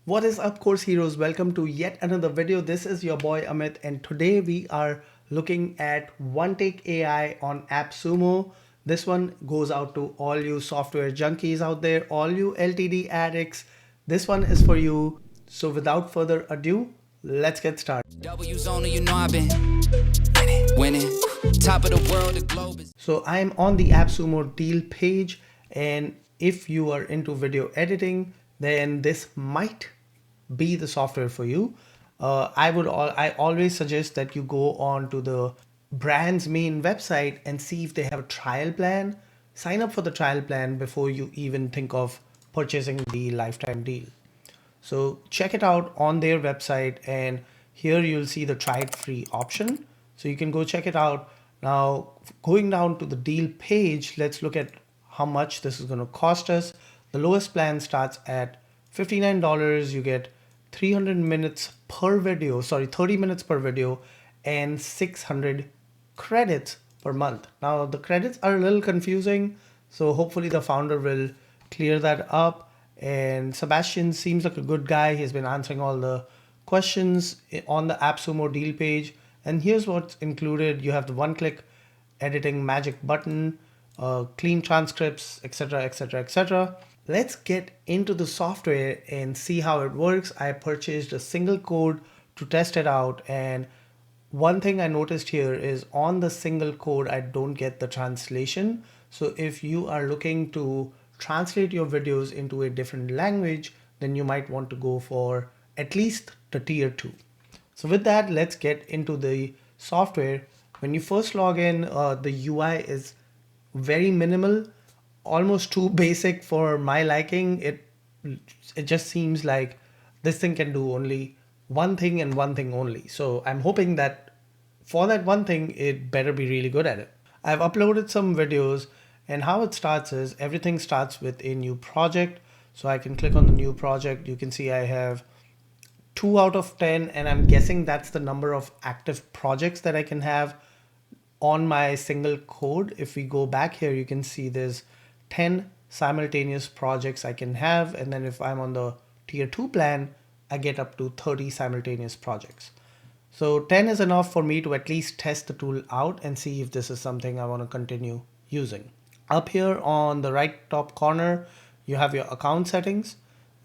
What is up, course heroes? Welcome to yet another video. This is your boy Amit, and today we are looking at OneTake AI on Appsumo. This one goes out to all you software junkies out there, all you LTD addicts. This one is for you. So without further ado, let's get started. W's only, you know I've been winning. Top of the world, the globe is. So I'm on the Appsumo Deal page, and if you are into video editing, then this might be the software for you. I always suggest that you go on to the brand's main website and see if they have a trial plan. Sign up for the trial plan before you even think of purchasing the lifetime deal. So check it out on their website, and here you'll see the try it free option. So you can go check it out. Now going down to the deal page, let's look at how much this is going to cost us. The lowest plan starts at $59. You get 300 minutes per video, 30 minutes per video, and 600 credits per month. Now the credits are a little confusing, so hopefully the founder will clear that up. And Sebastian seems like a good guy. He's been answering all the questions on the Appsumo Deal page. And here's what's included. You have the one-click editing magic button, clean transcripts, etc., etc., etc. Let's get into the software and see how it works. I purchased a single code to test it out, and one thing I noticed here is on the single code, I don't get the translation. So if you are looking to translate your videos into a different language, then you might want to go for at least the tier 2. So with that, let's get into the software. When you first log in, the UI is very minimal, almost too basic for my liking. It just seems like this thing can do only one thing and one thing only. So I'm hoping that for that one thing, it better be really good at it. I've uploaded some videos, and how it starts is everything starts with a new project. So I can click on the new project. You can see I have 2 out of 10, and I'm guessing that's the number of active projects that I can have on my single code. If we go back here, you can see there's 10 simultaneous projects I can have. And then if I'm on the tier 2 plan, I get up to 30 simultaneous projects. So 10 is enough for me to at least test the tool out and see if this is something I want to continue using. Up here on the right top corner, you have your account settings,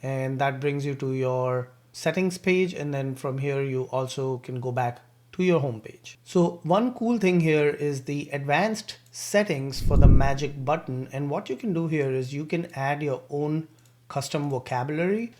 and that brings you to your settings page. And then from here, you also can go back to your home page. So one cool thing here is the advanced settings for the magic button. And what you can do here is you can add your own custom vocabulary.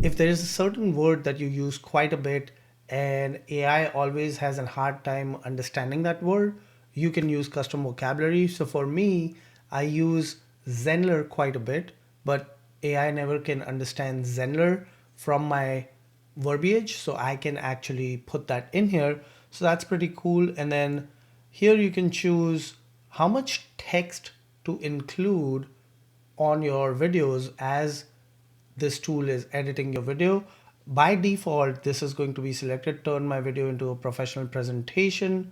If there is a certain word that you use quite a bit and AI always has a hard time understanding that word, you can use custom vocabulary. So for me, I use Zenler quite a bit, but AI never can understand Zenler from my verbiage. So I can actually put that in here. So that's pretty cool. And then here you can choose how much text to include on your videos as this tool is editing your video. By default, this is going to be selected, turn my video into a professional presentation,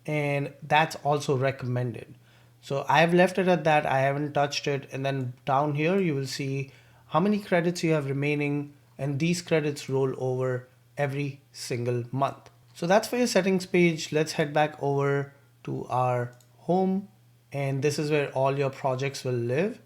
and that's also recommended. So I've left it at that. I haven't touched it. And then down here, you will see how many credits you have remaining, and these credits roll over every single month. So that's for your settings page. Let's head back over to our home, and this is where all your projects will live.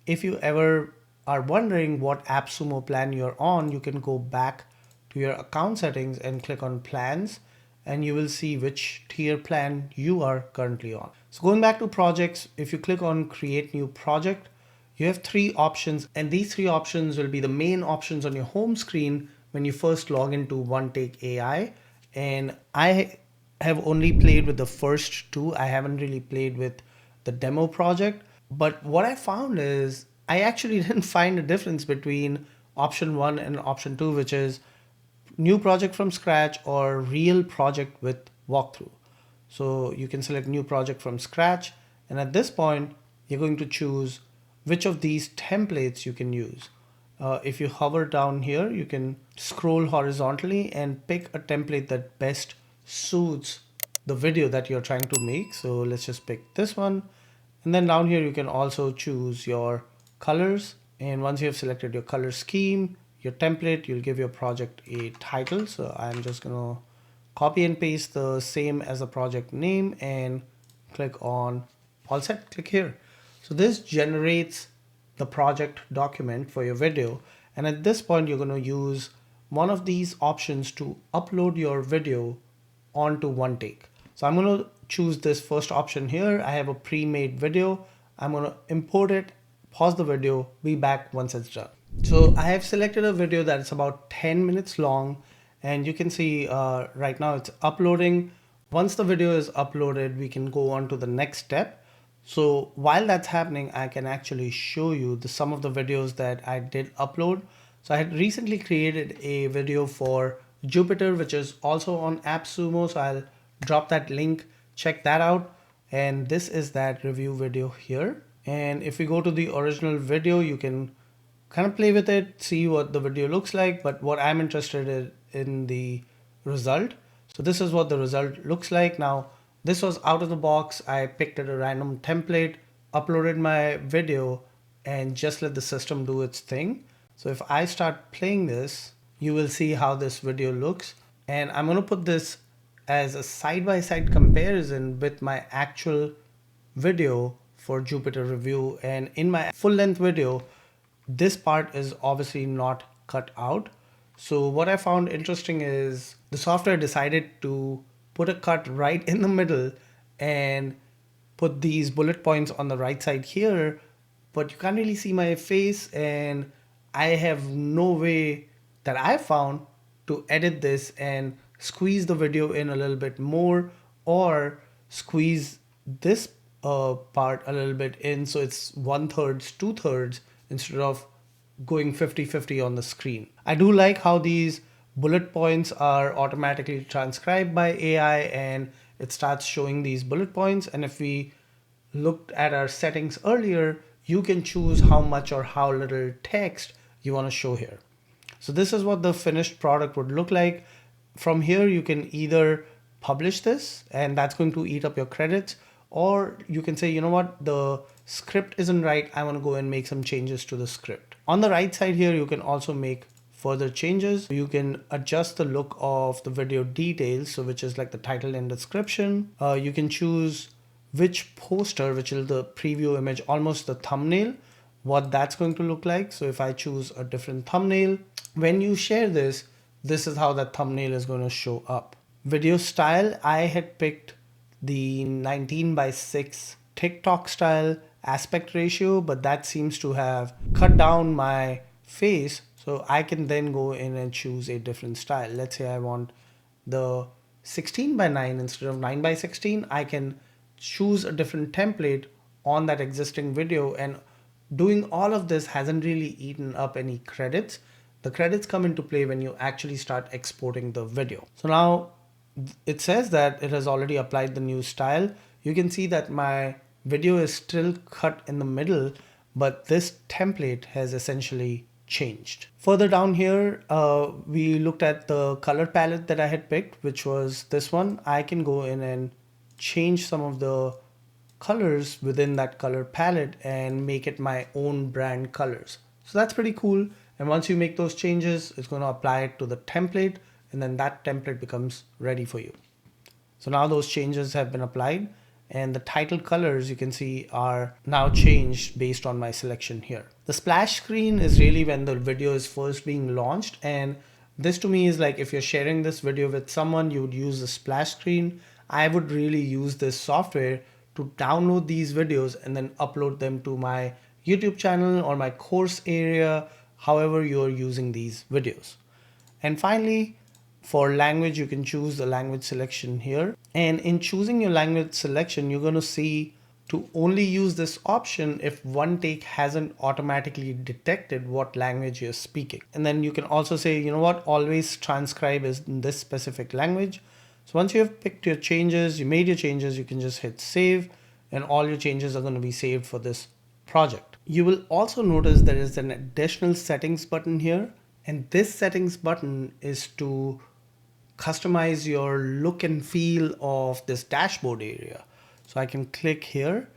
If you ever are wondering what Appsumo plan you're on, you can go back to your account settings and click on plans, and you will see which tier plan you are currently on. So going back to projects, if you click on create new project, you have 3 options, and these 3 options will be the main options on your home screen when you first log into OneTake AI. And I have only played with the first 2. I haven't really played with the demo project. But what I found is I actually didn't find a difference between option 1 and option 2, which is new project from scratch or real project with walkthrough. So you can select new project from scratch. And at this point, you're going to choose which of these templates you can use. If you hover down here, you can scroll horizontally and pick a template that best suits the video that you're trying to make. So let's just pick this one. And then down here, you can also choose your colors. And once you have selected your color scheme, your template, you'll give your project a title. So I'm just gonna copy and paste the same as the project name and click on all set, click here. So this generates the project document for your video. And at this point, you're gonna use one of these options to upload your video onto OneTake. So I'm gonna choose this first option here. I have a pre-made video. I'm gonna import it, pause the video, be back once it's done. So I have selected a video that's about 10 minutes long, and you can see right now it's uploading. Once the video is uploaded, we can go on to the next step. So while that's happening, I can actually show you some of the videos that I did upload. So I had recently created a video for Jupyter, which is also on Appsumo. So I'll drop that link, check that out. And this is that review video here. And if we go to the original video, you can kind of play with it, see what the video looks like. But what I'm interested in the result. So this is what the result looks like. Now, this was out of the box. I picked a random template, uploaded my video, and just let the system do its thing. So if I start playing this, you will see how this video looks. And I'm going to put this as a side-by-side comparison with my actual video for Jupyter review. And in my full-length video, this part is obviously not cut out. So what I found interesting is the software decided to put a cut right in the middle and put these bullet points on the right side here, but you can't really see my face, and I have no way that I found to edit this and squeeze the video in a little bit more, or squeeze this part a little bit in so it's 1/3, 2/3 instead of going 50-50 on the screen. I do like how these bullet points are automatically transcribed by AI and it starts showing these bullet points. And if we looked at our settings earlier, you can choose how much or how little text you want to show here. So this is what the finished product would look like. From here, you can either publish this and that's going to eat up your credits, or you can say, you know what, the script isn't right. I want to go and make some changes to the script. On the right side here, you can also make further changes. You can adjust the look of the video details, so which is like the title and description. You can choose which poster, which is the preview image, almost the thumbnail, what that's going to look like. So if I choose a different thumbnail, when you share this, this is how that thumbnail is going to show up. Video style, I had picked the 19:6 TikTok style aspect ratio, but that seems to have cut down my face. So I can then go in and choose a different style. Let's say I want the 16:9 instead of 9:16. I can choose a different template on that existing video, and doing all of this hasn't really eaten up any credits. The credits come into play when you actually start exporting the video. So now it says that it has already applied the new style. You can see that my video is still cut in the middle, but this template has essentially changed. Further down here, we looked at the color palette that I had picked, which was this one. I can go in and change some of the colors within that color palette and make it my own brand colors. So that's pretty cool. And once you make those changes, it's going to apply it to the template, and then that template becomes ready for you. So now those changes have been applied, and the title colors you can see are now changed based on my selection here. The splash screen is really when the video is first being launched, and this to me is like if you're sharing this video with someone, you would use the splash screen. I would really use this software to download these videos and then upload them to my YouTube channel or my course area, however you're using these videos. And finally, for language, you can choose the language selection here. And in choosing your language selection, you're going to see to only use this option if OneTake hasn't automatically detected what language you're speaking. And then you can also say, you know what, always transcribe is in this specific language. So once you have picked your changes, you made your changes, you can just hit save, and all your changes are going to be saved for this project. You will also notice there is an additional settings button here, and this settings button is to customize your look and feel of this dashboard area. So I can click here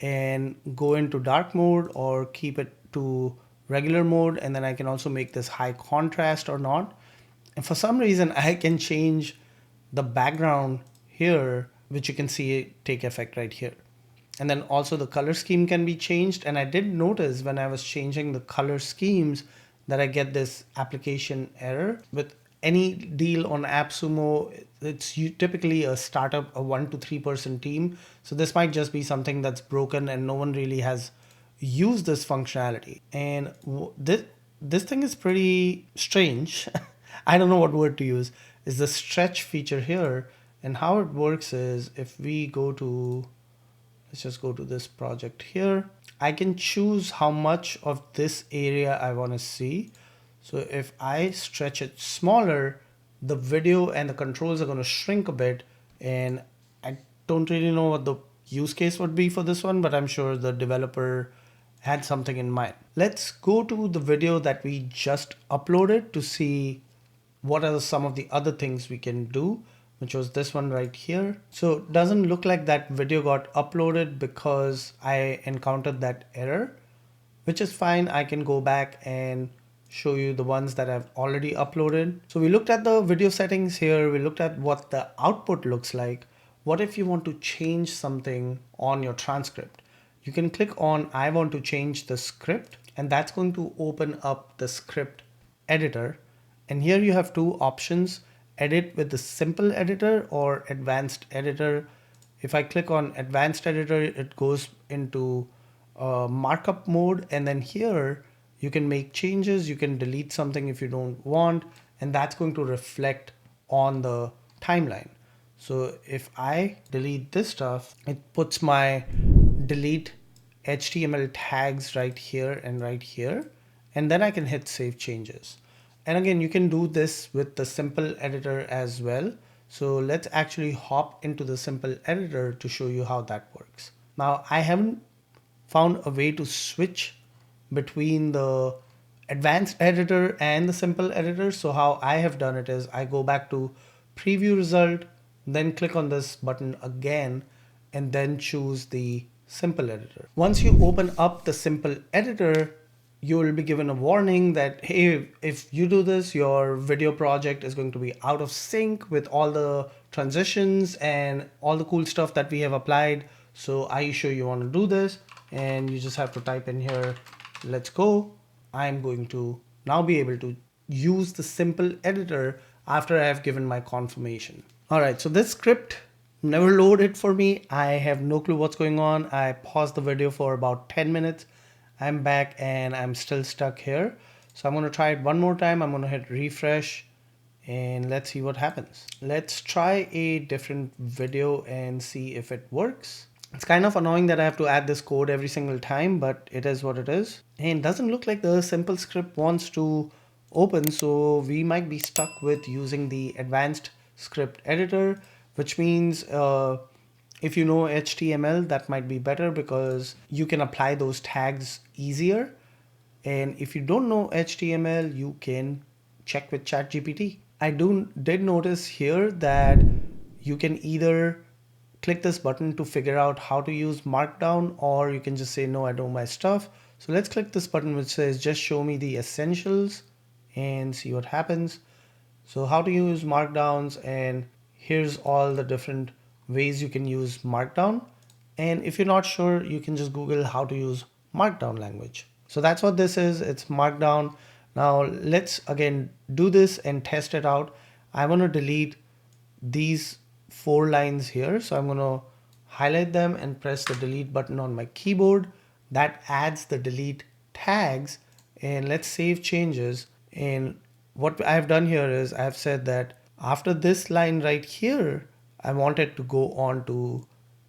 and go into dark mode or keep it to regular mode, and then I can also make this high contrast or not. And for some reason, I can change the background here, which you can see take effect right here. And then also the color scheme can be changed. And I did notice when I was changing the color schemes that I get this application error. With any deal on AppSumo, it's typically a startup, a 1 to 3 person team. So this might just be something that's broken and no one really has used this functionality. And this thing is pretty strange. I don't know what word to use. Is the stretch feature here. And how it works is if we go to, let's just go to this project here. I can choose how much of this area I want to see. So if I stretch it smaller, the video and the controls are going to shrink a bit. And I don't really know what the use case would be for this one, but I'm sure the developer had something in mind. Let's go to the video that we just uploaded to see what are some of the other things we can do, which was this one right here. So it doesn't look like that video got uploaded because I encountered that error, which is fine. I can go back and show you the ones that I've already uploaded. So we looked at the video settings here. We looked at what the output looks like. What if you want to change something on your transcript? You can click on I want to change the script, and that's going to open up the script editor. And here you have two options: edit with the simple editor or advanced editor. If I click on advanced editor, it goes into markup mode. And then here you can make changes. You can delete something if you don't want, and that's going to reflect on the timeline. So if I delete this stuff, it puts my delete HTML tags right here and right here. And then I can hit save changes. And again, you can do this with the simple editor as well. So let's actually hop into the simple editor to show you how that works. Now, I haven't found a way to switch between the advanced editor and the simple editor. So how I have done it is I go back to preview result, then click on this button again, and then choose the simple editor. Once you open up the simple editor, you will be given a warning that, hey, if you do this, your video project is going to be out of sync with all the transitions and all the cool stuff that we have applied. So are you sure you want to do this? And you just have to type in here, let's go. I'm going to now be able to use the simple editor after I have given my confirmation. All right, so this script never loaded for me. I have no clue what's going on. I paused the video for about 10 minutes. I'm back and I'm still stuck here. So I'm going to try it one more time. I'm going to hit refresh and let's see what happens. Let's try a different video and see if it works. It's kind of annoying that I have to add this code every single time, but it is what it is. And it doesn't look like the simple script wants to open. So we might be stuck with using the advanced script editor, which means if you know HTML, that might be better because you can apply those tags easier. And if you don't know HTML, you can check with ChatGPT. I did notice here that you can either click this button to figure out how to use Markdown, or you can just say, no, I know my stuff. So let's click this button which says just show me the essentials and see what happens. So how to use Markdowns, and here's all the different ways you can use Markdown. And if you're not sure, you can just Google how to use Markdown language. So that's what this is. It's Markdown. Now let's again do this and test it out. I want to delete these 4 lines here. So I'm going to highlight them and press the delete button on my keyboard. That adds the delete tags, and let's save changes. And what I've done here is I've said that after this line right here, I want it to go on to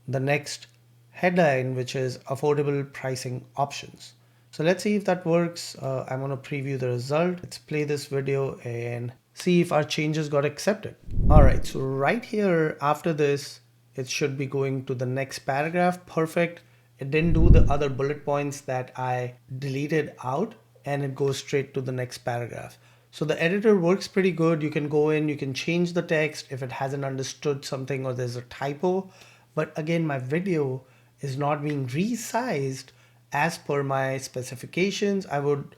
the next headline, which is affordable pricing options. So let's see if that works. I'm going to preview the result. Let's play this video and see if our changes got accepted. All right, so right here after this, it should be going to the next paragraph. Perfect. It didn't do the other bullet points that I deleted out, and it goes straight to the next paragraph. So the editor works pretty good. You can go in, you can change the text if it hasn't understood something or there's a typo. But again, my video is not being resized as per my specifications. I would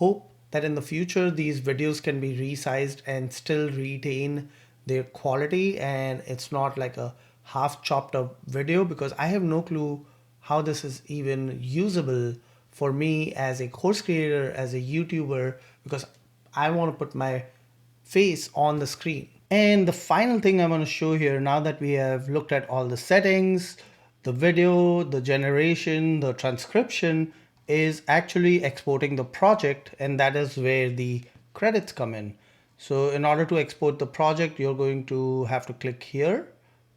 hope that in the future these videos can be resized and still retain their quality, and it's not like a half chopped up video, because I have no clue how this is even usable for me as a course creator, as a YouTuber, because I want to put my face on the screen. And the final thing I want to show here, now that we have looked at all the settings, the video, the generation, the transcription, is actually exporting the project, and that is where the credits come in. So in order to export the project, you're going to have to click here.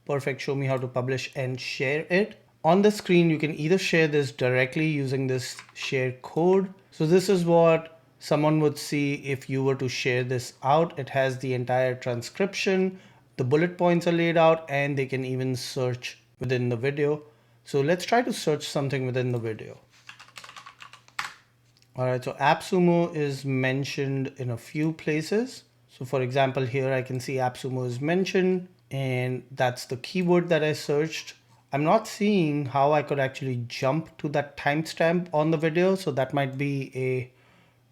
Perfect, show me how to publish and share it. On the screen, you can either share this directly using this share code. So this is what someone would see if you were to share this out. It has the entire transcription, the bullet points are laid out, and they can even search within the video. So let's try to search something within the video. All right, so Appsumo is mentioned in a few places. So for example, here I can see Appsumo is mentioned, and that's the keyword that I searched. I'm not seeing how I could actually jump to that timestamp on the video. So that might be a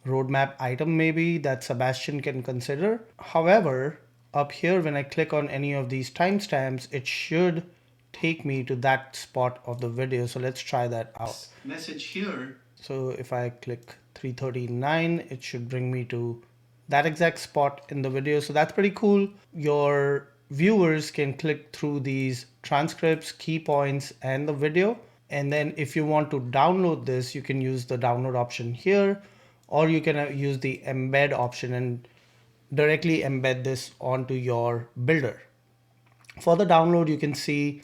roadmap item maybe that Sebastian can consider. However, up here, when I click on any of these timestamps, it should take me to that spot of the video. So let's try that out. Message here. So if I click 3:39, it should bring me to that exact spot in the video. So that's pretty cool. Your viewers can click through these transcripts, key points, and the video. And then if you want to download this, you can use the download option here, or you can use the embed option and directly embed this onto your builder. For the download, you can see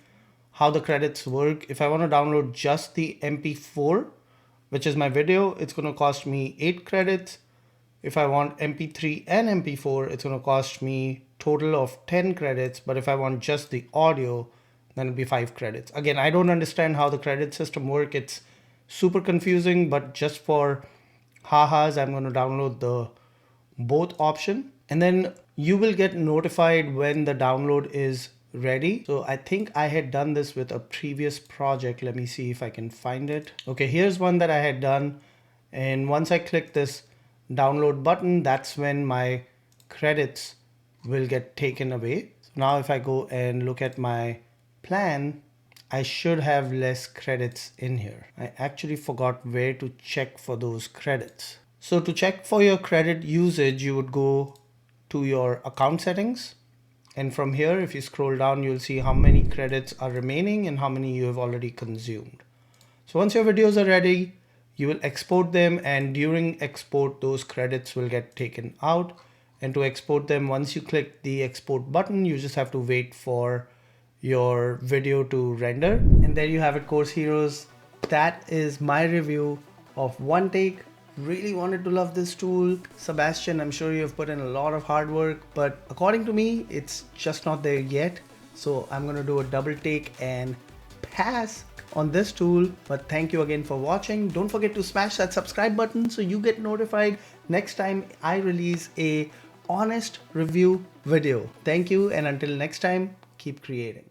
how the credits work. If I want to download just the MP4, which is my video, it's going to cost me 8 credits. If I want MP3 and MP4, it's going to cost me total of 10 credits. But if I want just the audio, then it'll be 5 credits. Again, I don't understand how the credit system works. It's super confusing, but just for ha-has, I'm going to download the both option, and then you will get notified when the download is ready. So I think I had done this with a previous project. Let me see if I can find it. Okay, here's one that I had done. And once I click this download button, that's when my credits will get taken away. So now if I go and look at my plan, I should have less credits in here. I actually forgot where to check for those credits. So to check for your credit usage, you would go to your account settings. And from here, if you scroll down, you'll see how many credits are remaining and how many you have already consumed. So once your videos are ready, you will export them, and during export, those credits will get taken out. And to export them, once you click the export button, you just have to wait for your video to render. And there you have it, course heroes. That is my review of OneTake. Really wanted to love this tool. Sebastian, I'm sure you have put in a lot of hard work, but according to me, it's just not there yet. So I'm gonna do a double take and pass on this tool. But thank you again for watching. Don't forget to smash that subscribe button so you get notified next time I release a honest review video. Thank you, and until next time, keep creating.